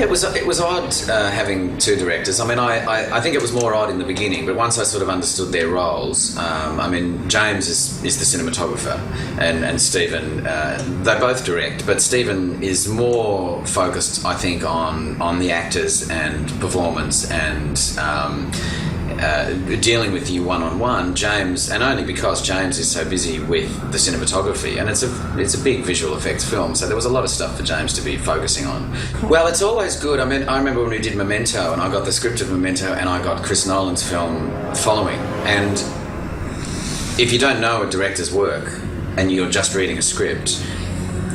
Yeah, it was odd having two directors. I mean, I think it was more odd in the beginning, but once I sort of understood their roles, I mean, James is the cinematographer, and Stephen, they both direct, but Stephen is more focused, I think, on the actors and performance and dealing with you one-on-one. James, and only because James is so busy with the cinematography, and it's a big visual effects film, so there was a lot of stuff for James to be focusing on. Well, it's always good. I mean, I remember when we did Memento, and I got the script of Memento, and I got Chris Nolan's film Following, and if you don't know a director's work and you're just reading a script,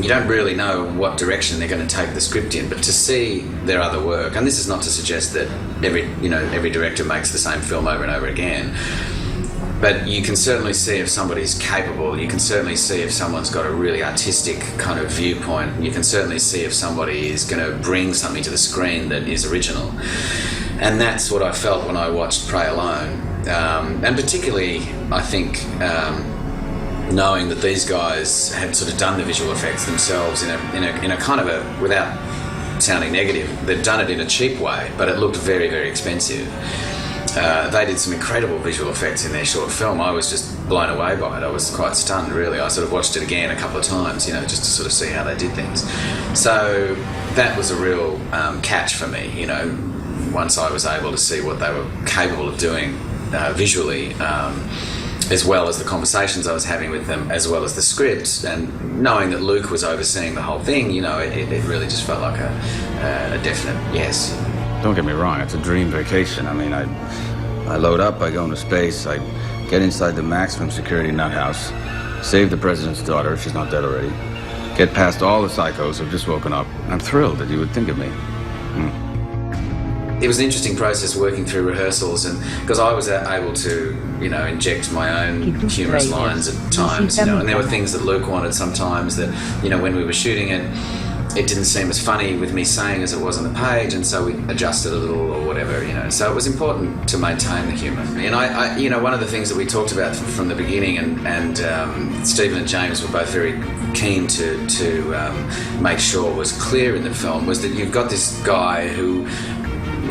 you don't really know what direction they're going to take the script in. But to see their other work, and this is not to suggest that every director makes the same film over and over again, but you can certainly see if somebody's capable. You can certainly see if someone's got a really artistic kind of viewpoint. You can certainly see if somebody is going to bring something to the screen that is original. And that's what I felt when I watched Pray Alone. And particularly, I think, knowing that these guys had sort of done the visual effects themselves in a kind of a, without sounding negative, they'd done it in a cheap way, but it looked very, very expensive. They did some incredible visual effects in their short film. I was just blown away by it. I was quite stunned, really. I sort of watched it again a couple of times, just to sort of see how they did things. So that was a real catch for me, once I was able to see what they were capable of doing visually, as well as the conversations I was having with them, as well as the script, and knowing that Luke was overseeing the whole thing, it really just felt like a definite yes. Don't get me wrong, it's a dream vacation. I mean, I load up, I go into space, I get inside the maximum security nut house, save the president's daughter if she's not dead already, get past all the psychos who've just woken up. I'm thrilled that you would think of me. It was an interesting process working through rehearsals, and because I was able to, inject my own humorous lines at times, and there were things that Luke wanted sometimes that, when we were shooting it, it didn't seem as funny with me saying as it was on the page, and so we adjusted a little or whatever, So it was important to maintain the humour. And I one of the things that we talked about from the beginning, and Stephen and James were both very keen to make sure was clear in the film, was that you've got this guy who,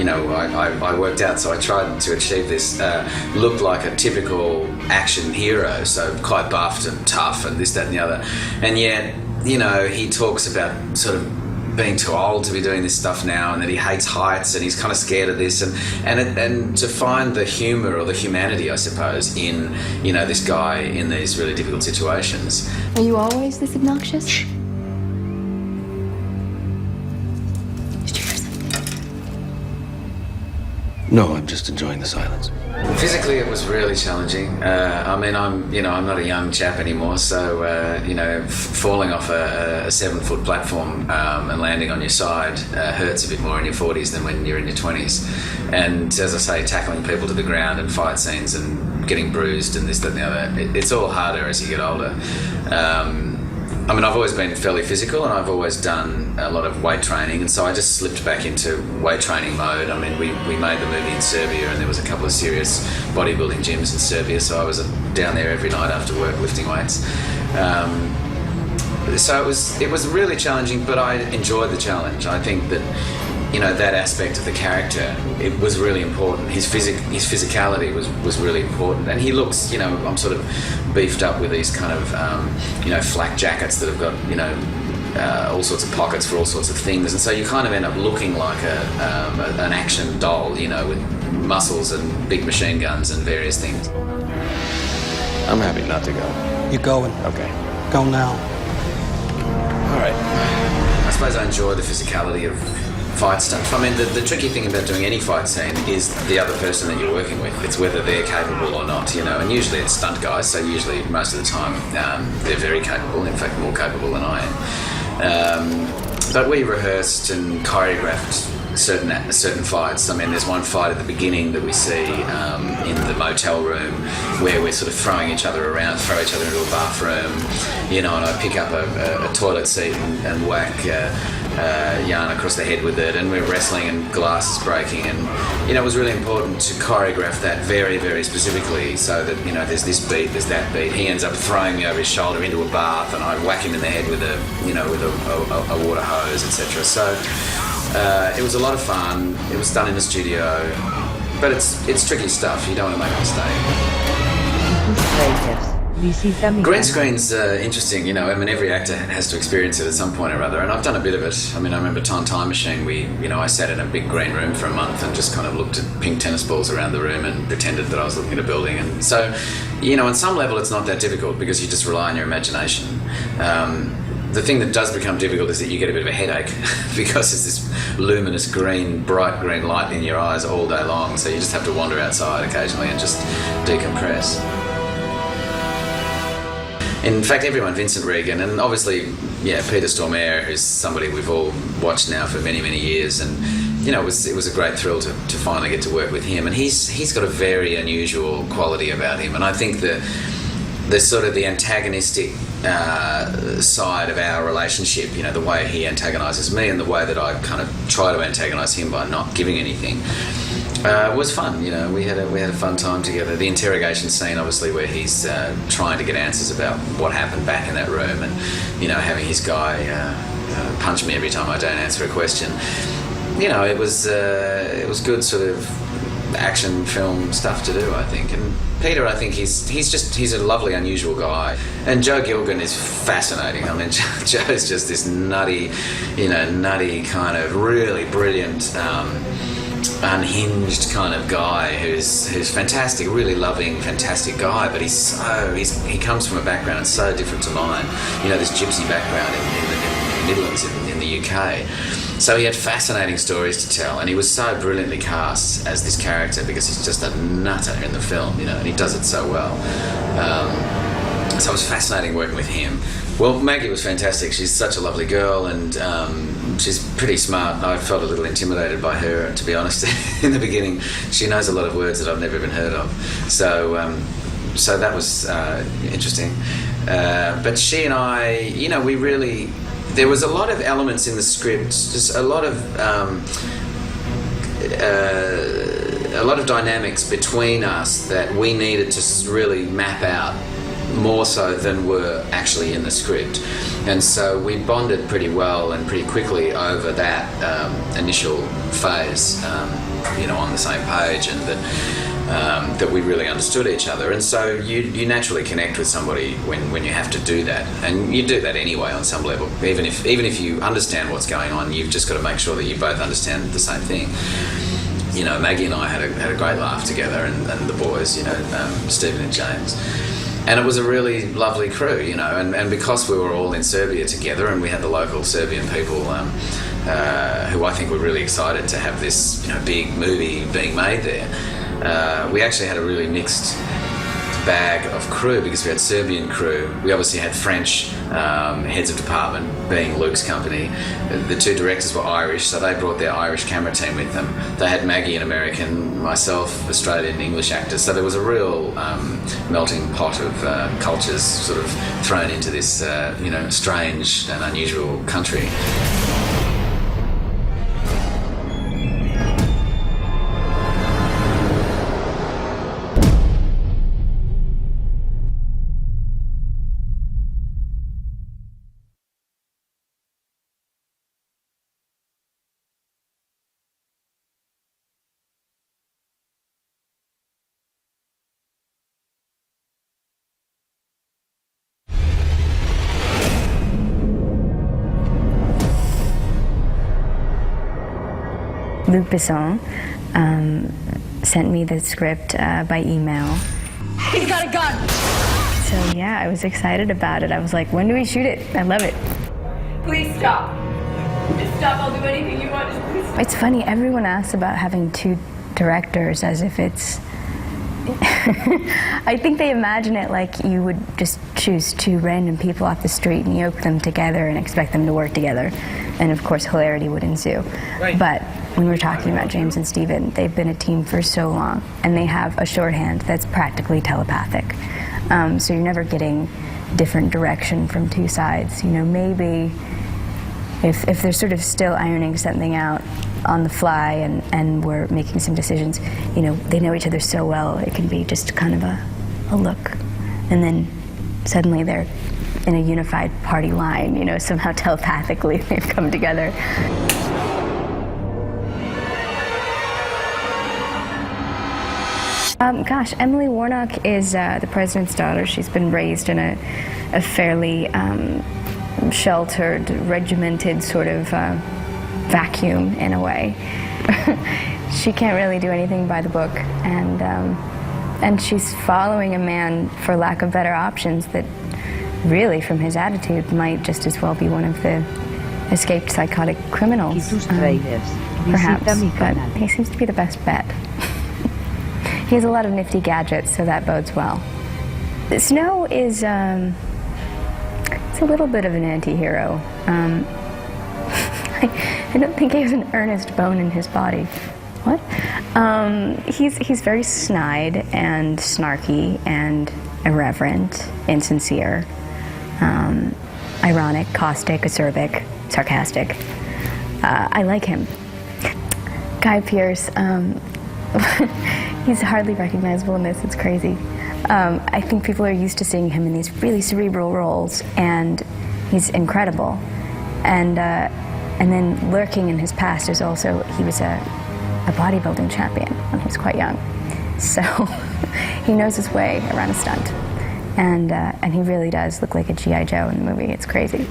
I worked out, so I tried to achieve this, looked like a typical action hero, so quite buffed and tough and this, that and the other. And yet, he talks about sort of being too old to be doing this stuff now, and that he hates heights and he's kind of scared of this. And to find the humour or the humanity, I suppose, in, this guy in these really difficult situations. Are you always this obnoxious? No, I'm just enjoying the silence. Physically, it was really challenging. I'm not a young chap anymore, so, falling off a 7-foot platform and landing on your side hurts a bit more in your 40s than when you're in your 20s. And as I say, tackling people to the ground and fight scenes and getting bruised and this, that and the other, it's all harder as you get older. I've always been fairly physical, and I've always done a lot of weight training, and so I just slipped back into weight training mode. We made the movie in Serbia, and there was a couple of serious bodybuilding gyms in Serbia, so I was down there every night after work lifting weights. So it was really challenging, but I enjoyed the challenge. I think that that aspect of the character, it was really important. His physicality was really important, and he looks, I'm sort of beefed up with these kind of, flak jackets that have got, all sorts of pockets for all sorts of things, and so you kind of end up looking like an action doll, with muscles and big machine guns and various things. I'm happy not to go. You're going. Okay. Go now. All right. I suppose I enjoy the physicality of fight stuff. The tricky thing about doing any fight scene is the other person that you're working with. It's whether they're capable or not, and usually it's stunt guys, so usually most of the time they're very capable, in fact more capable than I am. But we rehearsed and choreographed certain fights. There's one fight at the beginning that we see in the motel room where we're sort of throwing each other around, throw each other into a bathroom, and I pick up a toilet seat and whack yarn across the head with it, and we're wrestling and glass is breaking, and it was really important to choreograph that very, very specifically, so that there's this beat, there's that beat. He ends up throwing me over his shoulder into a bath, and I whack him in the head with a water hose, etc. So It was a lot of fun. It was done in a studio, but it's tricky stuff. You don't want to make a mistake. Green screen's interesting, you know. I mean, every actor has to experience it at some point or other, and I've done a bit of it. I mean, I remember Time Machine. I sat in a big green room for a month and just kind of looked at pink tennis balls around the room and pretended that I was looking at a building. And so, you know, on some level, it's not that difficult because you just rely on your imagination. The thing that does become difficult is that you get a bit of a headache because there's this luminous green, bright green light in your eyes all day long. So you just have to wander outside occasionally and just decompress. In fact, everyone, Vincent Regan, and obviously, yeah, Peter Stormare, who's somebody we've all watched now for many, many years, and you know, it was a great thrill to finally get to work with him. And he's got a very unusual quality about him, and I think the sort of the antagonistic side of our relationship, you know, the way he antagonises me and the way that I kind of try to antagonise him by not giving anything. Was fun, you know. We had a fun time together. The interrogation scene, obviously, where he's trying to get answers about what happened back in that room, and you know, having his guy punch me every time I don't answer a question. You know, it was good sort of action film stuff to do, I think. And Peter, I think he's a lovely, unusual guy. And Joe Gilgun is fascinating. I mean, Joe's just this nutty kind of really brilliant, unhinged kind of guy who's fantastic, really loving, fantastic guy, but he comes from a background so different to mine. You know, this gypsy background in the Midlands in the UK. So he had fascinating stories to tell, and he was so brilliantly cast as this character because he's just a nutter in the film, you know, and he does it so well. So it was fascinating working with him. Well, Maggie was fantastic. She's such a lovely girl, and she's pretty smart. I felt a little intimidated by her, to be honest, in the beginning. She knows a lot of words that I've never even heard of. So that was interesting. But she and I, you know, there was a lot of elements in the script, just a lot of dynamics between us that we needed to really map out more so than were actually in the script. And so we bonded pretty well and pretty quickly over that initial phase, you know, on the same page, and that we really understood each other. And so you naturally connect with somebody when you have to do that, and you do that anyway on some level. Even if you understand what's going on, you've just got to make sure that you both understand the same thing. You know, Maggie and I had a great laugh together, and the boys, you know, Stephen and James. And it was a really lovely crew, you know, and because we were all in Serbia together, and we had the local Serbian people who I think were really excited to have this, you know, big movie being made there. We actually had a really mixed bag of crew because we had Serbian crew. We obviously had French heads of department, being Luke's company. The two directors were Irish, so they brought their Irish camera team with them. They had Maggie, an American, myself, Australian, English actors. So there was a real melting pot of cultures sort of thrown into this, you know, strange and unusual country. Luc Besson sent me the script by email. He's got a gun! So yeah, I was excited about it. I was like, when do we shoot it? I love it. Please stop. Just stop. I'll do anything you want. Just please stop. It's funny, everyone asks about having two directors as if it's... I think they imagine it like you would just choose two random people off the street and yoke them together and expect them to work together. And of course, hilarity would ensue. Right. But when we're talking about James and Stephen, they've been a team for so long, and they have a shorthand that's practically telepathic. So you're never getting different direction from two sides. You know, maybe if they're sort of still ironing something out on the fly and we're making some decisions, you know, they know each other so well, it can be just kind of a look. And then suddenly they're in a unified party line, you know, somehow telepathically they've come together. Gosh, Emily Warnock is the president's daughter. She's been raised in a fairly sheltered, regimented sort of vacuum in a way. She can't really do anything by the book, and she's following a man, for lack of better options, that really, from his attitude, might just as well be one of the escaped psychotic criminals, perhaps, but he seems to be the best bet. He has a lot of nifty gadgets, so that bodes well. Snow is it's a little bit of an anti-hero. I don't think he has an earnest bone in his body. What? He's very snide and snarky and irreverent, insincere, ironic, caustic, acerbic, sarcastic. I like him. Guy Pearce, he's hardly recognizable in this. It's crazy. I think people are used to seeing him in these really cerebral roles, and he's incredible. And then lurking in his past is also, he was a bodybuilding champion when he was quite young. So he knows his way around a stunt. And he really does look like a G.I. Joe in the movie. It's crazy.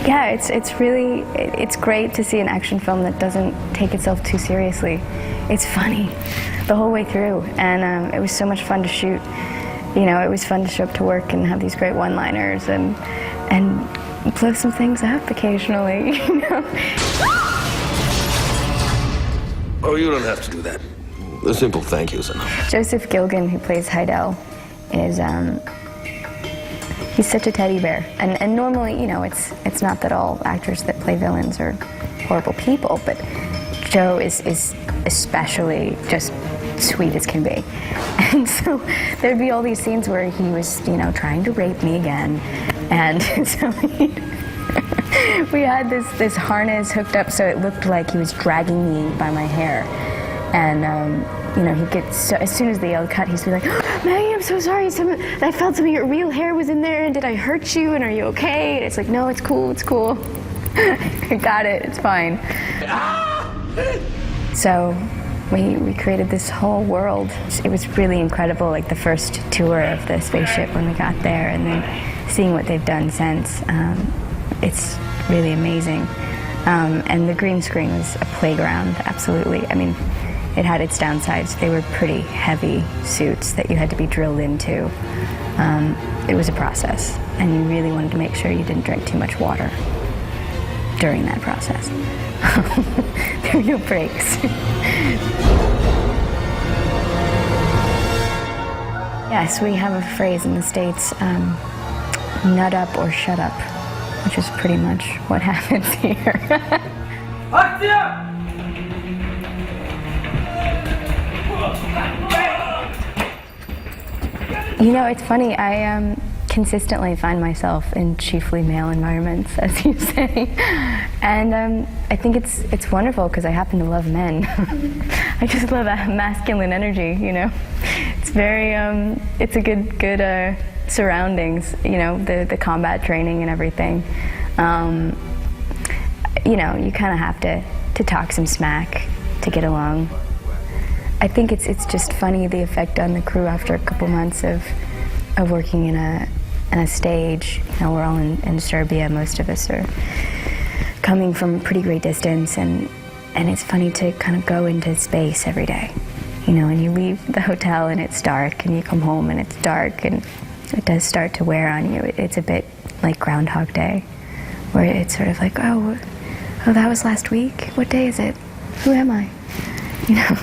Yeah, it's great to see an action film that doesn't take itself too seriously. It's funny the whole way through, and it was so much fun to shoot. You know, it was fun to show up to work and have these great one-liners and blow some things up occasionally, you know. Oh, you don't have to do that. A simple thank you is enough. Joseph Gilgan, who plays Heidel, is he's such a teddy bear. And normally, you know, it's not that all actors that play villains are horrible people, but Joe is especially just sweet as can be. And so there'd be all these scenes where he was, you know, trying to rape me again. And so we had this harness hooked up so it looked like he was dragging me by my hair. And, you know, he'd get so, as soon as the yell cut, he'd be like, oh, Maggie, I'm so sorry. I felt some of your real hair was in there, and did I hurt you, and are you okay? And it's like, no, it's cool, it's cool. I got it, it's fine. So we created this whole world. It was really incredible, like the first tour of the spaceship when we got there, and then seeing what they've done since. It's really amazing. And the green screen was a playground, absolutely. I mean, it had its downsides. They were pretty heavy suits that you had to be drilled into. It was a process, and you really wanted to make sure you didn't drink too much water during that process. There were no breaks. Yes, we have a phrase in the States, nut up or shut up, which is pretty much what happens here. You know, it's funny, I consistently find myself in chiefly male environments, as you say. And I think it's wonderful because I happen to love men. I just love that masculine energy, you know. It's very, it's a good surroundings, you know, the combat training and everything. You know, you kind of have to talk some smack to get along. I think it's just funny, the effect on the crew after a couple months of working in a stage. You know, we're all in Serbia. Most of us are coming from a pretty great distance, and it's funny to kind of go into space every day. You know, and you leave the hotel and it's dark, and you come home and it's dark, and it does start to wear on you. It's a bit like Groundhog Day, where it's sort of like, oh, that was last week? What day is it? Who am I? You know?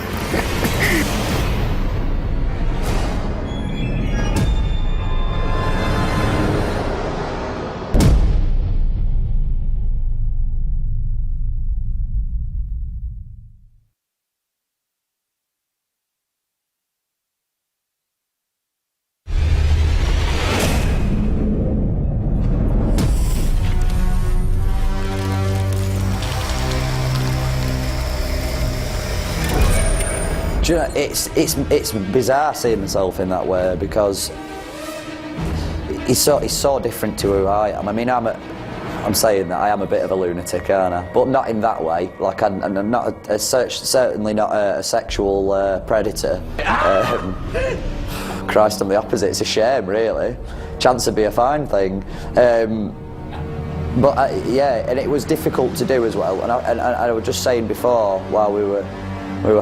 Do you know, it's bizarre seeing myself in that way because it's so different to who I am. I mean, I'm I'm saying that I am a bit of a lunatic, aren't I? But not in that way. Like, I'm not certainly not a sexual predator. Christ, I'm the opposite. It's a shame, really. Chance would be a fine thing. But yeah, and it was difficult to do as well. And I was just saying before, while we were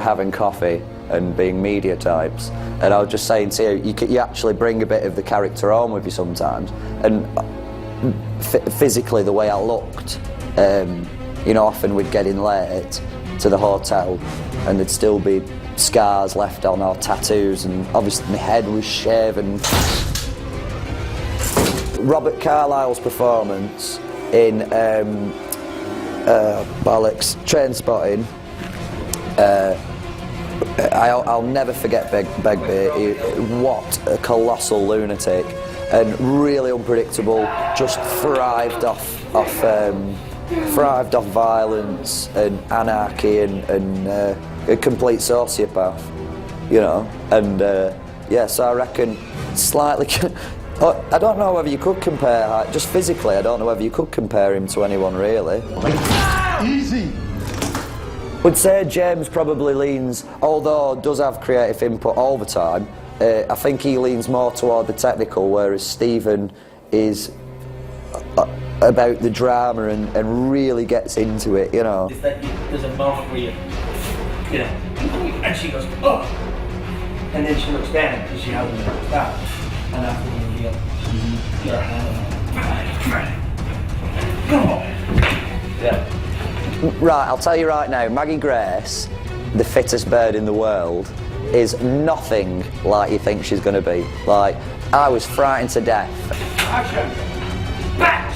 having coffee and being media types, and I was just saying to you, you actually bring a bit of the character home with you sometimes. And physically, the way I looked, you know, often we'd get in late to the hotel, and there'd still be scars left on, or tattoos, and obviously my head was shaven. Robert Carlyle's performance in bollocks, Trainspotting. I'll never forget Begbie. What a colossal lunatic, and really unpredictable. Just thrived off violence and anarchy and a complete sociopath, you know. And yeah, so I reckon slightly. I don't know whether you could compare, just physically, I don't know whether you could compare him to anyone really. Easy! Would say James probably leans, although does have creative input all the time, I think he leans more toward the technical, whereas Stephen is about the drama and really gets into it, you know. It's that there's a moment where you know, and she goes, oh! And then she looks down because she hasn't looked back. And after when you get your hand yeah. Right, I'll tell you right now, Maggie Grace, the fittest bird in the world, is nothing like you think she's going to be. Like, I was frightened to death. Action! Back!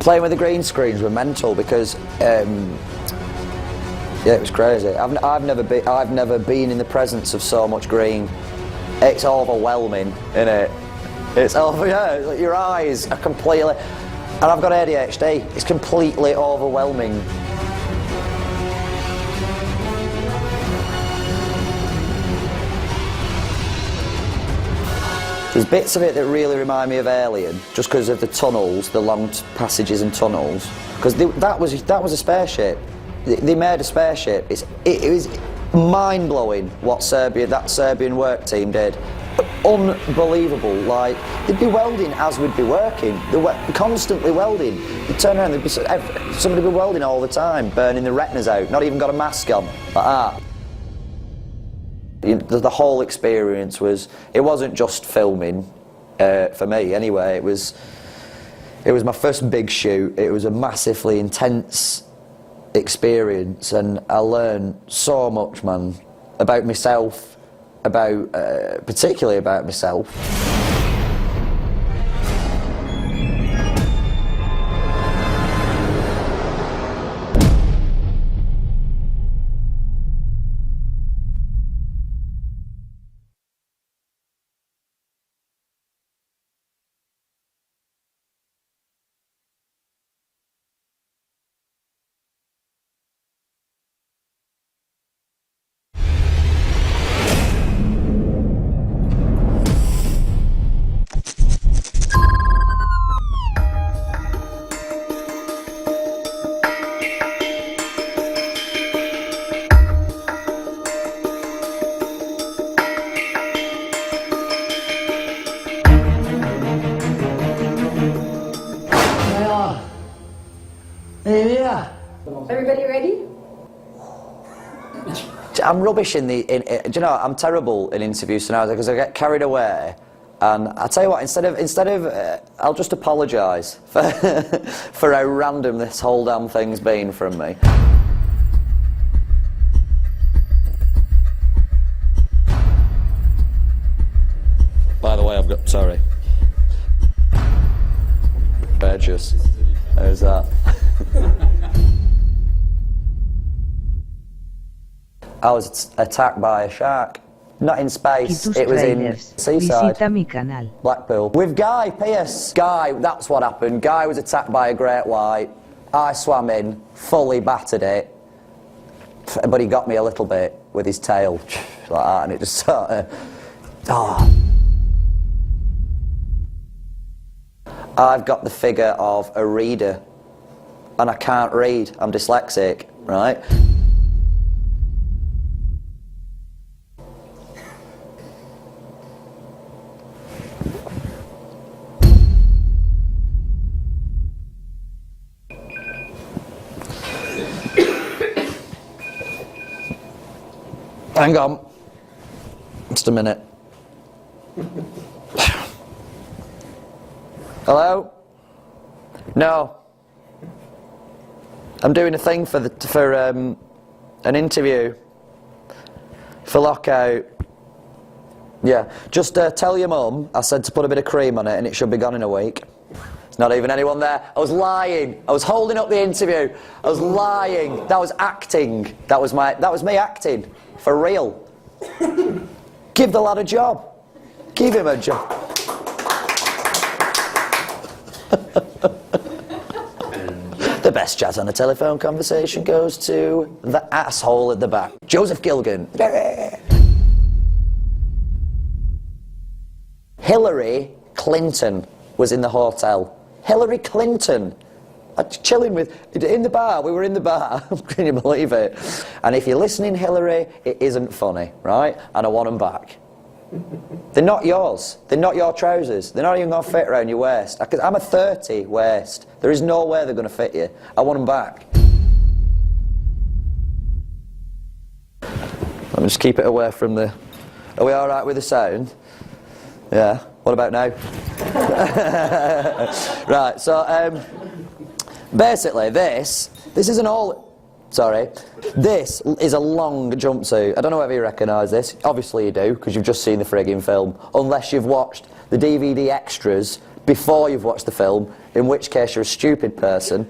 Playing with the green screens were mental because, yeah, it was crazy. I've never been in the presence of so much green. It's overwhelming, isn't it? It's over, yeah. It's like your eyes are completely, and I've got ADHD. It's completely overwhelming. There's bits of it that really remind me of Alien, just because of the tunnels, the long passages and tunnels. Because that was a spaceship. They made a spaceship. It was mind-blowing what that Serbian work team did. Unbelievable. Like, they'd be welding as we'd be working. They were constantly welding. You'd turn around, somebody would be welding all the time, burning the retinas out, not even got a mask on, like that. The whole experience it wasn't just filming, for me anyway, it was my first big shoot. It was a massively intense experience, and I learned so much, man, about myself, particularly about myself. Everybody ready? I'm rubbish do you know, I'm terrible in interviews now because I get carried away. And I tell you what, instead of I'll just apologise for how random this whole damn thing's been from me. By the way, sorry. Burgess. How's that? I was attacked by a shark. Not in space, it was in seaside. Visita mi canal. Blackpool. With Guy Pearce. Guy, that's what happened. Guy was attacked by a great white. I swam in, fully battered it. But he got me a little bit. with his tail, like that, and it just sort of... I've got the figure of a reader, and I can't read. I'm dyslexic, right? Hang on. Just a minute. Hello? No. I'm doing a thing for an interview for Lockout. Yeah. Just tell your mum I said to put a bit of cream on it and it should be gone in a week. There's not even anyone there. I was lying. I was holding up the interview. I was lying. That was acting. That was me acting. For real. Give the lad a job. Give him a job. The best chat on a telephone conversation goes to the asshole at the back. Joseph Gilgan. Hillary Clinton was in the hotel. Hillary Clinton. Chilling with, in the bar, we were in the bar, can you believe it? And if you're listening, Hillary, it isn't funny, right? And I want them back. They're not yours. They're not your trousers. They're not even going to fit around your waist. I'm a 30 waist. There is no way they're going to fit you. I want them back. Let me just keep it away from the... Are we all right with the sound? Yeah. What about now? Right, so... basically, this isn't all... Sorry. This is a long jumpsuit. I don't know whether you recognise this. Obviously you do, because you've just seen the frigging film. Unless you've watched the DVD extras before you've watched the film, in which case you're a stupid person,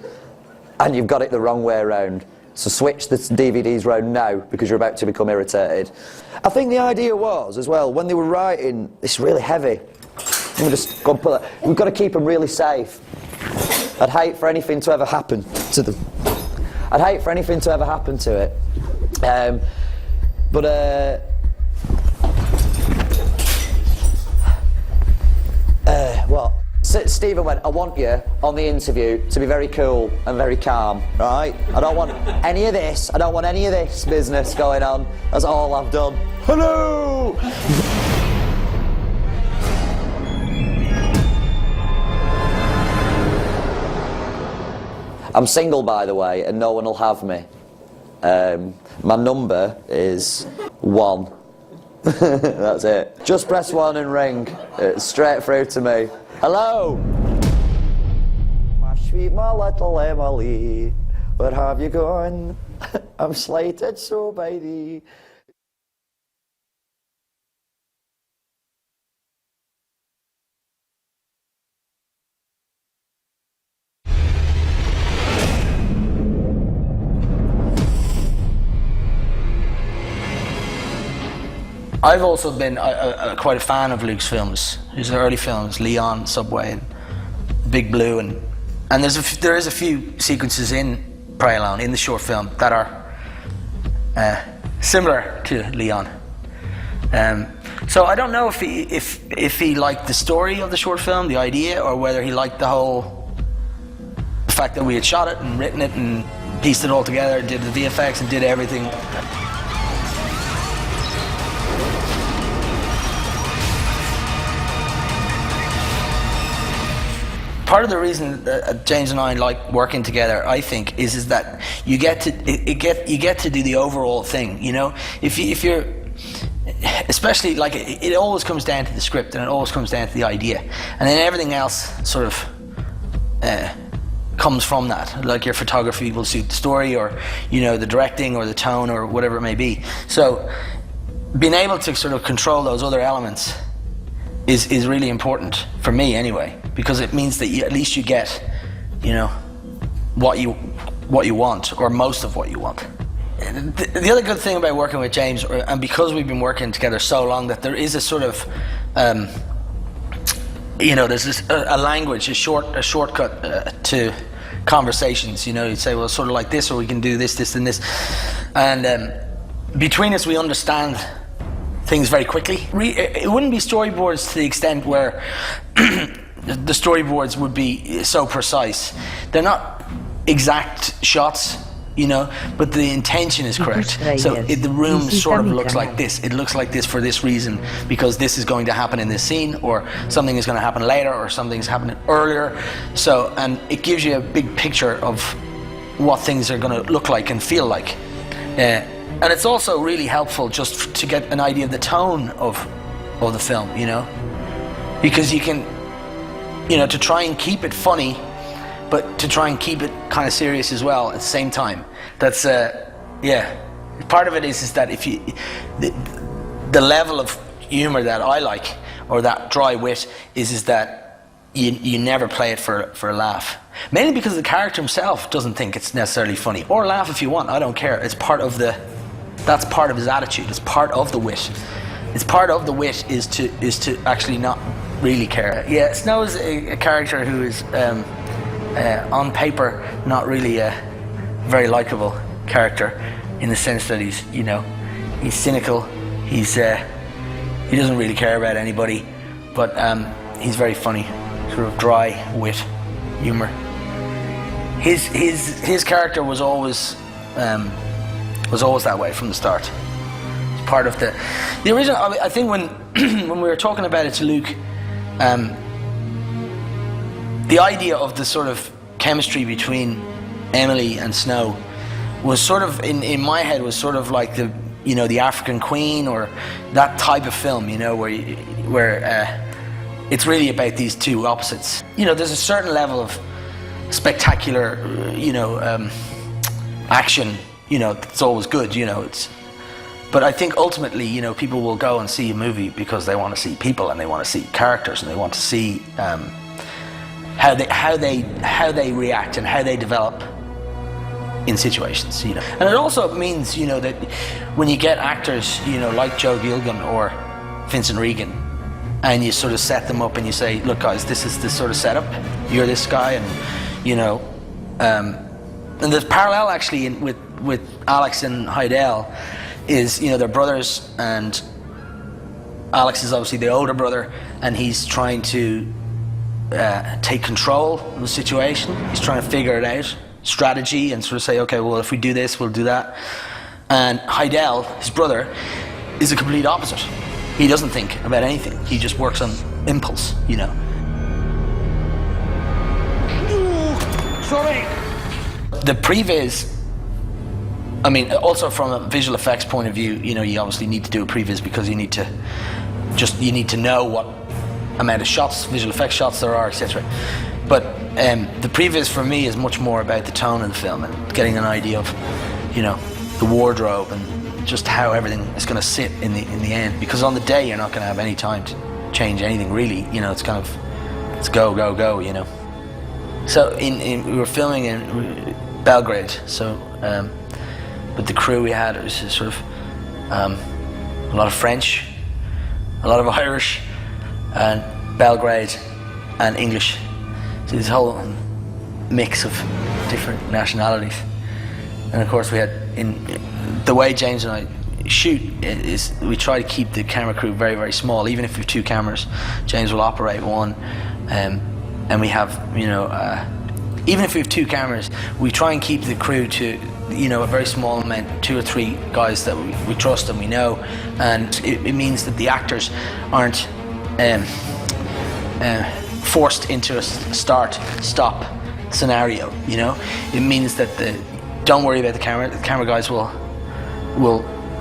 and you've got it the wrong way around. So switch the DVDs round now, because you're about to become irritated. I think the idea was, as well, when they were writing, it's really heavy. Let me just go and put that. We've got to keep them really safe. I'd hate for anything to ever happen to them. I'd hate for anything to ever happen to it. Well, Stephen went, I want you on the interview to be very cool and very calm, right? I don't want any of this. I don't want any of this business going on. That's all I've done. Hello! I'm single, by the way, and no one will have me. My number is 1. That's it. Just press 1 and ring. It's straight through to me. Hello? My sweet, my little Emily, where have you gone? I'm slighted so by thee. I've also been quite a fan of Luke's films, his early films, Leon, Subway, and Big Blue, and there is a few sequences in Pray Alone, in the short film, that are similar to Leon. So I don't know if he liked the story of the short film, the idea, or whether he liked the fact that we had shot it and written it and pieced it all together, did the VFX and did everything. Part of the reason that James and I like working together, I think, is that you get to do the overall thing. You know, if you're, especially like it always comes down to the script and it always comes down to the idea, and then everything else sort of comes from that. Like your photography will suit the story, or you know, the directing or the tone or whatever it may be. So being able to sort of control those other elements is really important for me anyway, because it means that at least you get, you know, what you want, or most of what you want. The other good thing about working with James, and because we've been working together so long, that there is a sort of you know, there's a language, a shortcut to conversations. You know, you'd say, well, it's sort of like this, or we can do this, this, and this, and between us we understand things very quickly. It wouldn't be storyboards to the extent where the storyboards would be so precise. They're not exact shots, you know, but the intention is correct. So the room sort of looks like this. It looks like this for this reason, because this is going to happen in this scene, or something is going to happen later, or something's happening earlier. So, and it gives you a big picture of what things are going to look like and feel like. And it's also really helpful just to get an idea of the tone of the film, you know, because you can, you know, to try and keep it funny, but to try and keep it kind of serious as well at the same time. That's yeah. Part of it is that if you the level of humor that I like, or that dry wit, is that you never play it for a laugh. Mainly because the character himself doesn't think it's necessarily funny. Or laugh if you want, I don't care. It's part of that's part of his attitude. It's part of the wit. It's part of the wit is to actually not really care. Yeah, Snow is a character who is on paper not really a very likable character, in the sense that he's, you know, he's cynical. He doesn't really care about anybody, but he's very funny, sort of dry wit, humor. His character was always that way from the start. It's part of the original. I think when when we were talking about it to Luke, the idea of the sort of chemistry between Emily and Snow was sort of in my head was sort of like the, you know, the African Queen, or that type of film, you know, where it's really about these two opposites. You know, there's a certain level of spectacular, you know, action, you know, it's always good, you know. But I think ultimately, you know, people will go and see a movie because they want to see people, and they want to see characters, and they want to see how they react and how they develop in situations, you know. And it also means, you know, that when you get actors, you know, like Joe Gilgun or Vincent Regan, and you sort of set them up and you say, look guys, this is this sort of setup, you're this guy, and you know, and there's parallel actually with Alex and Heidel, is, you know, they're brothers, and Alex is obviously the older brother, and he's trying to take control of the situation. He's trying to figure it out, strategy, and sort of say, okay, well, if we do this, we'll do that. And Heidel, his brother, is the complete opposite. He doesn't think about anything. He just works on impulse, you know. Sorry. The previs, I mean, also from a visual effects point of view, you know, you obviously need to do a previs because you need to know what amount of shots, visual effects shots there are, etc. But the previs for me is much more about the tone of the film and getting an idea of, you know, the wardrobe and just how everything is going to sit in the end. Because on the day you're not going to have any time to change anything really. You know, it's kind of, it's go, go, go, you know. So we were filming in Belgrade. So with the crew we had, it was sort of a lot of French, a lot of Irish, and Belgrade and English. So this whole mix of different nationalities. And of course we had, the way James and I shoot is we try to keep the camera crew very, very small. Even if we have two cameras, James will operate one, and we have, you know, even if we have two cameras, we try and keep the crew to, you know, a very small amount, 2 or 3 guys that we trust and we know, and it means that the actors aren't forced into a start-stop scenario, you know. It means that don't worry about the camera guys will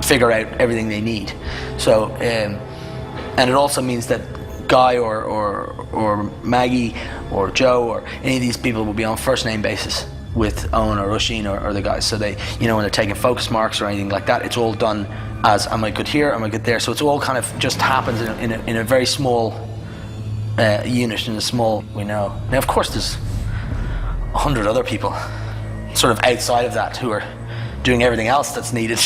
figure out everything they need. So, and it also means that Guy or Maggie or Joe or any of these people will be on first name basis with Owen or Oisin or the guys. So they, you know, when they're taking focus marks or anything like that, it's all done as, am I good here, am I good there? So it's all kind of just happens in a very small unit, in a small, we know. Now of course there's 100 other people sort of outside of that who are doing everything else that's needed.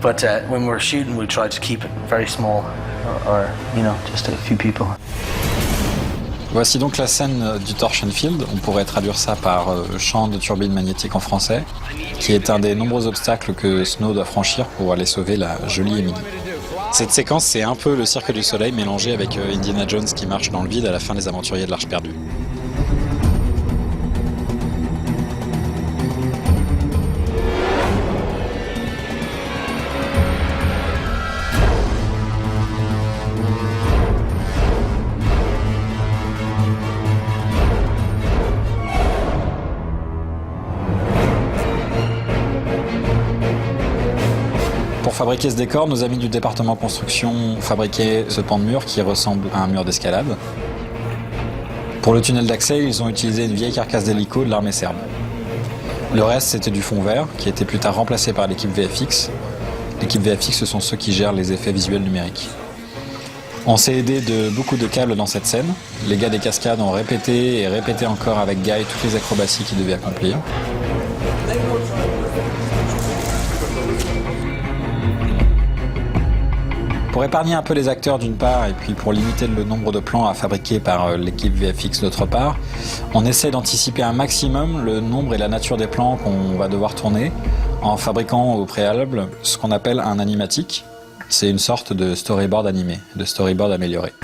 But when we're shooting, we try to keep it very small, or you know, just a few people. Voici donc la scène du torsion field, on pourrait traduire ça par champ de turbine magnétique en français, qui est un des nombreux obstacles que Snow doit franchir pour aller sauver la jolie Emily. Cette séquence, c'est un peu le cirque du soleil mélangé avec Indiana Jones qui marche dans le vide à la fin des Aventuriers de l'Arche perdue. Pour fabriquer ce décor, nos amis du département construction ont fabriqué ce pan de mur qui ressemble à un mur d'escalade. Pour le tunnel d'accès, ils ont utilisé une vieille carcasse d'hélico de l'armée serbe. Le reste, c'était du fond vert, qui a été plus tard remplacé par l'équipe VFX. L'équipe VFX, ce sont ceux qui gèrent les effets visuels numériques. On s'est aidé de beaucoup de câbles dans cette scène. Les gars des cascades ont répété et répété encore avec Guy toutes les acrobaties qu'ils devaient accomplir. Pour épargner un peu les acteurs d'une part et puis pour limiter le nombre de plans à fabriquer par l'équipe VFX d'autre part, on essaie d'anticiper un maximum le nombre et la nature des plans qu'on va devoir tourner en fabriquant au préalable ce qu'on appelle un animatic. C'est une sorte de storyboard animé, de storyboard amélioré.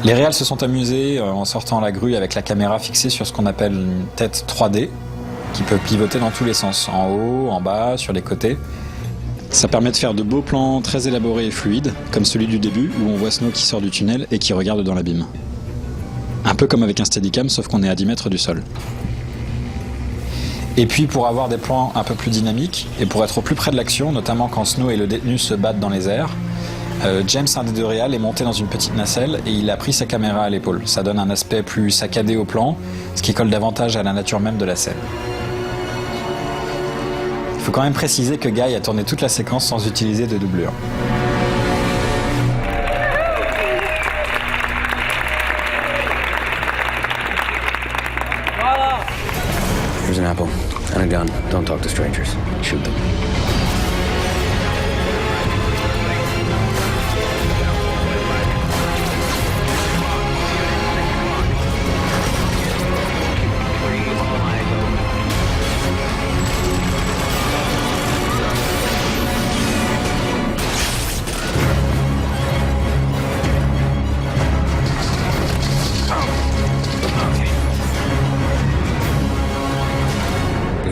Les réals se sont amusés en sortant la grue avec la caméra fixée sur ce qu'on appelle une tête 3D qui peut pivoter dans tous les sens, en haut, en bas, sur les côtés. Ça permet de faire de beaux plans très élaborés et fluides, comme celui du début où on voit Snow qui sort du tunnel et qui regarde dans l'abîme. Un peu comme avec un steadicam, sauf qu'on est à 10 mètres du sol. Et puis pour avoir des plans un peu plus dynamiques et pour être au plus près de l'action, notamment quand Snow et le détenu se battent dans les airs, James, un des deux réals, est monté dans une petite nacelle et il a pris sa caméra à l'épaule. Ça donne un aspect plus saccadé au plan, ce qui colle davantage à la nature même de la scène. Il faut quand même préciser que Guy a tourné toute la séquence sans utiliser de doublure. Here's an apple and a gun. Don't talk to strangers. Shoot them.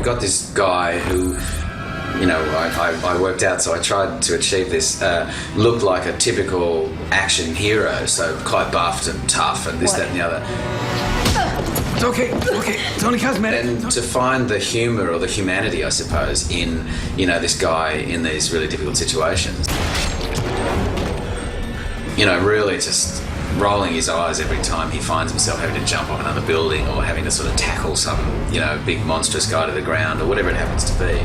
Got this guy who, you know, I worked out, so I tried to achieve this, looked like a typical action hero, so quite buffed and tough and this, that and the other. It's okay, it's only cosmetic. And to find the humour or the humanity, I suppose, in, you know, this guy in these really difficult situations. You know, really just rolling his eyes every time he finds himself having to jump off another building or having to sort of tackle some, you know, big monstrous guy to the ground or whatever it happens to be.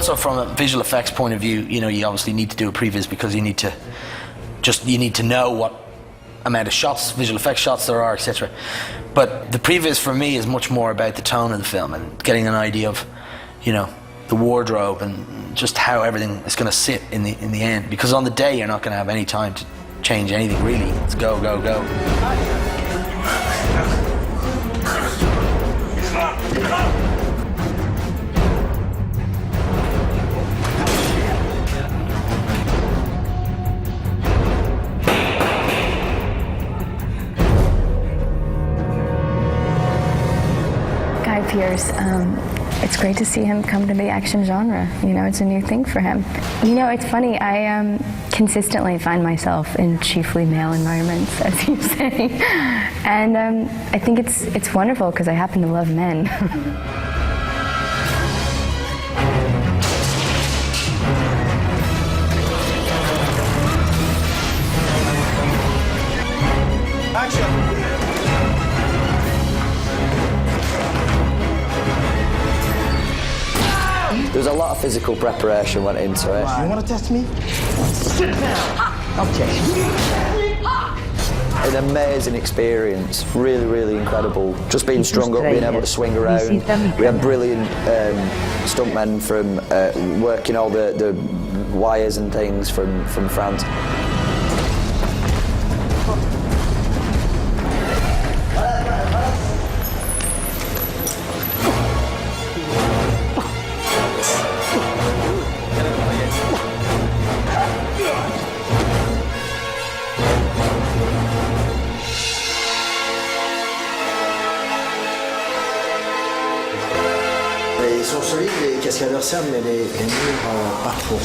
also from a visual effects point of view, you know, you obviously need to do a previs because you need to know what amount of shots, visual effects shots there are, etc. But the previs for me is much more about the tone of the film and getting an idea of, you know, the wardrobe and just how everything is going to sit in the end. Because on the day you're not going to have any time to change anything really. It's go, go, go. Guy Pearce, it's great to see him come to the action genre. You know, it's a new thing for him. You know, it's funny, I consistently find myself in chiefly male environments, as you say. And I think it's wonderful because I happen to love men. There was a lot of physical preparation went into it. You want to test me? Sit down. I'll test you. An amazing experience, really, really incredible. Just being strung up, being able to swing around. We had brilliant stuntmen from working all the wires and things from France. Ils sont solides, les cascadeurs servent, mais les murs, pas trop.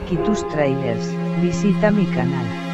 aquí tus trailers, visita mi canal.